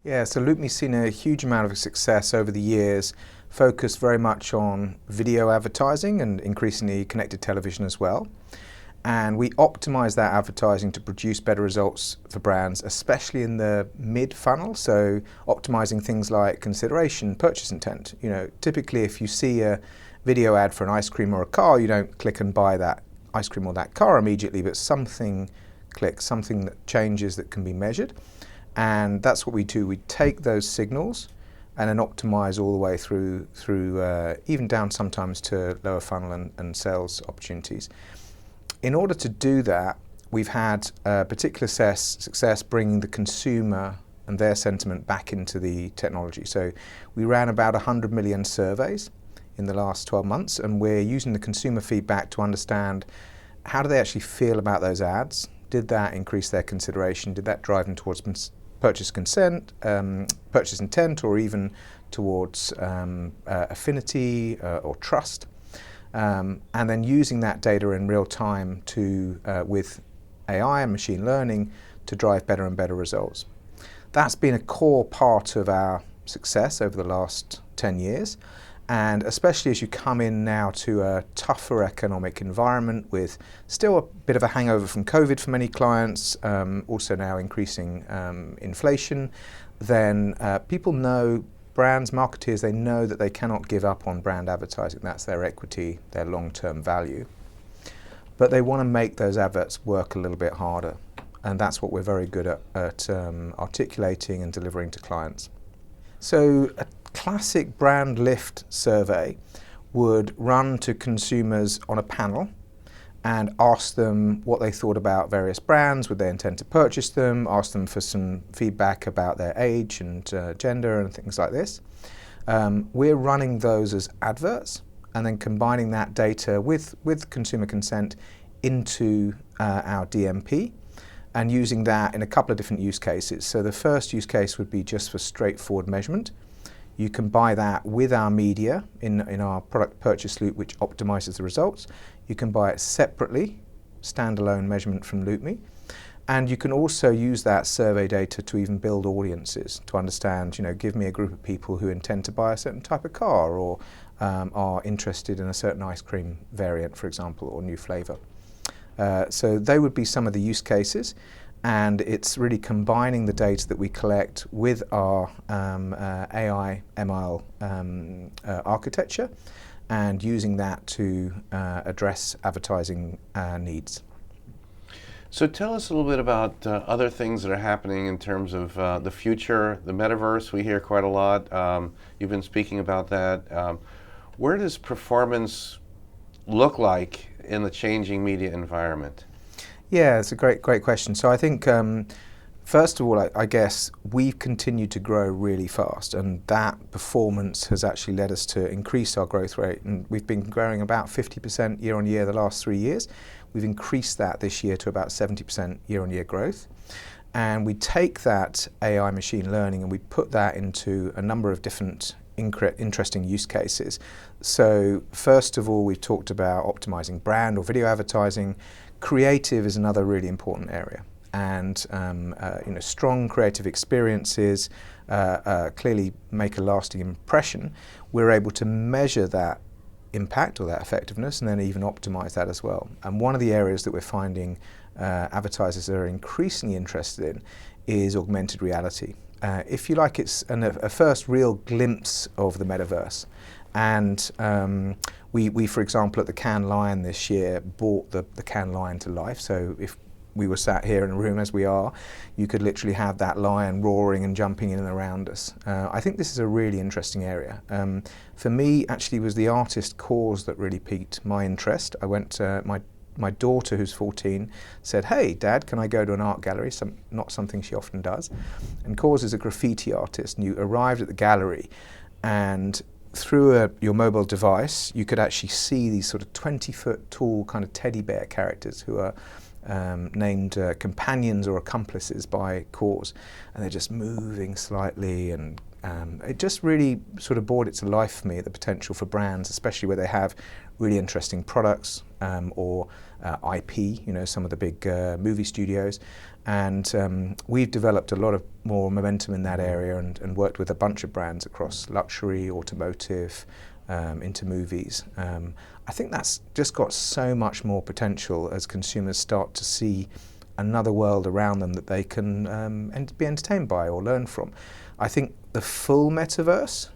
Yeah, so LoopMe's seen a huge amount of success over the years, focused very much on video advertising and increasingly connected television as well. And we optimize that advertising to produce better results for brands, especially in the mid-funnel. So optimizing things like consideration, purchase intent. You know, typically if you see a video ad for an ice cream or a car, you don't click and buy that ice cream or that car immediately, but something clicks, something that changes that can be measured. And that's what we do. We take those signals and then optimize all the way through even down sometimes to lower funnel and sales opportunities. In order to do that, we've had particular success bringing the consumer and their sentiment back into the technology. So we ran about 100 million surveys in the last 12 months, and we're using the consumer feedback to understand how do they actually feel about those ads. Did that increase their consideration? Did that drive them towards purchase consent, purchase intent, or even towards affinity or trust? And then using that data in real time to, with AI and machine learning, to drive better and better results. That's been a core part of our success over the last 10 years. And especially as you come in now to a tougher economic environment with still a bit of a hangover from COVID for many clients, also now increasing inflation, then people know, brands, marketeers, they know that they cannot give up on brand advertising. That's their equity, their long-term value. But they want to make those adverts work a little bit harder. And that's what we're very good at articulating and delivering to clients. So a classic brand lift survey would run to consumers on a panel and ask them what they thought about various brands, would they intend to purchase them, ask them for some feedback about their age and gender and things like this. We're running those as adverts and then combining that data with consumer consent into our DMP and using that in a couple of different use cases. So the first use case would be just for straightforward measurement. You can buy that with our media in our product purchase loop, which optimizes the results. You can buy it separately, standalone measurement from LoopMe. And you can also use that survey data to even build audiences to understand, give me a group of people who intend to buy a certain type of car or are interested in a certain ice cream variant, for example, or new flavor. So they would be some of the use cases. And it's really combining the data that we collect with our AI ML architecture and using that to address advertising needs. So tell us a little bit about other things that are happening in terms of the future, the metaverse. We hear quite a lot. You've been speaking about that. Where does performance look like in the changing media environment? Yeah, it's a great question. So I think, first of all, I guess we've continued to grow really fast, and that performance has actually led us to increase our growth rate. And we've been growing about 50% year on year the last 3 years. We've increased that this year to about 70% year on year growth. And we take that AI machine learning and we put that into a number of different interesting use cases. So first of all, we've talked about optimizing brand or video advertising. Creative is another really important area, and strong creative experiences clearly make a lasting impression. We're able to measure that impact or that effectiveness and then even optimize that as well. And one of the areas that we're finding advertisers are increasingly interested in is augmented reality. If you like, it's a first real glimpse of the metaverse. And we, for example, at the Cannes Lion this year, brought the Cannes Lion to life. So if we were sat here in a room as we are, you could literally have that lion roaring and jumping in and around us. I think this is a really interesting area. For me, actually, it was the artist Cause that really piqued my interest. I went to my daughter, who's 14, said, "Hey, Dad, can I go to an art gallery?" Not something she often does. And Cause is a graffiti artist, and you arrived at the gallery, and through your mobile device, you could actually see these sort of 20-foot tall kind of teddy bear characters who are named companions or accomplices by Cause. And they're just moving slightly and It just really sort of brought it to life for me, the potential for brands, especially where they have really interesting products or IP, you know, some of the big movie studios. And we've developed a lot of more momentum in that area and worked with a bunch of brands across luxury, automotive, into movies. I think that's just got so much more potential as consumers start to see another world around them that they can be entertained by or learn from. I think the full metaverse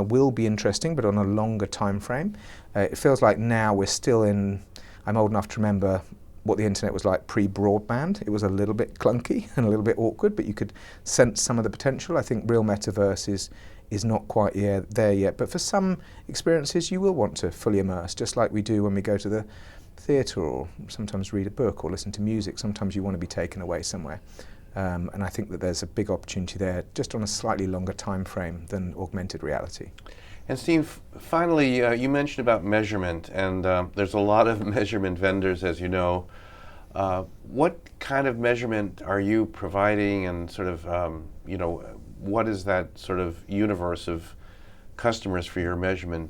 will be interesting, but on a longer time frame. It feels like now we're still in, I'm old enough to remember what the internet was like pre-broadband. It was a little bit clunky and a little bit awkward, but you could sense some of the potential. I think real metaverse is not quite there yet, but for some experiences you will want to fully immerse, just like we do when we go to the theatre or sometimes read a book or listen to music. Sometimes you want to be taken away somewhere. And I think that there's a big opportunity there, just on a slightly longer time frame than augmented reality. And Steve, finally, you mentioned about measurement, and there's a lot of measurement vendors, as you know. What kind of measurement are you providing, and sort of, you know, what is that sort of universe of customers for your measurement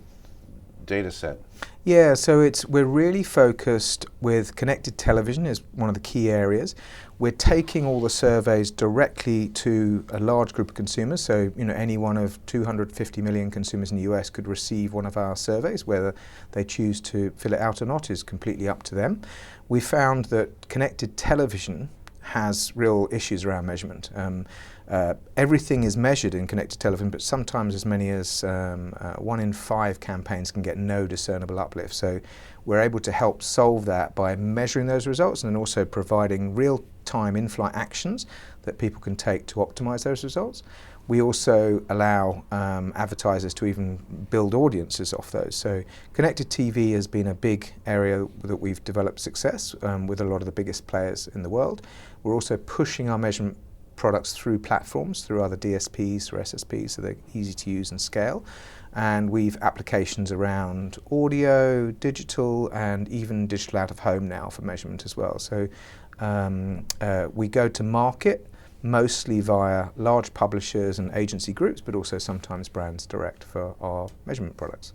data set? Yeah, so we're really focused with connected television is one of the key areas. We're taking all the surveys directly to a large group of consumers. So, you know, any one of 250 million consumers in the US could receive one of our surveys. Whether they choose to fill it out or not is completely up to them. We found that connected television has real issues around measurement. Everything is measured in connected television, but sometimes as many as 1 in 5 campaigns can get no discernible uplift. So we're able to help solve that by measuring those results and then also providing real-time in-flight actions that people can take to optimize those results. We also allow advertisers to even build audiences off those. So connected TV has been a big area that we've developed success with a lot of the biggest players in the world. We're also pushing our measurement products through platforms, through other DSPs or SSPs, so they're easy to use and scale. And we've applications around audio, digital, and even digital out of home now for measurement as well. So we go to market mostly via large publishers and agency groups, but also sometimes brands direct for our measurement products.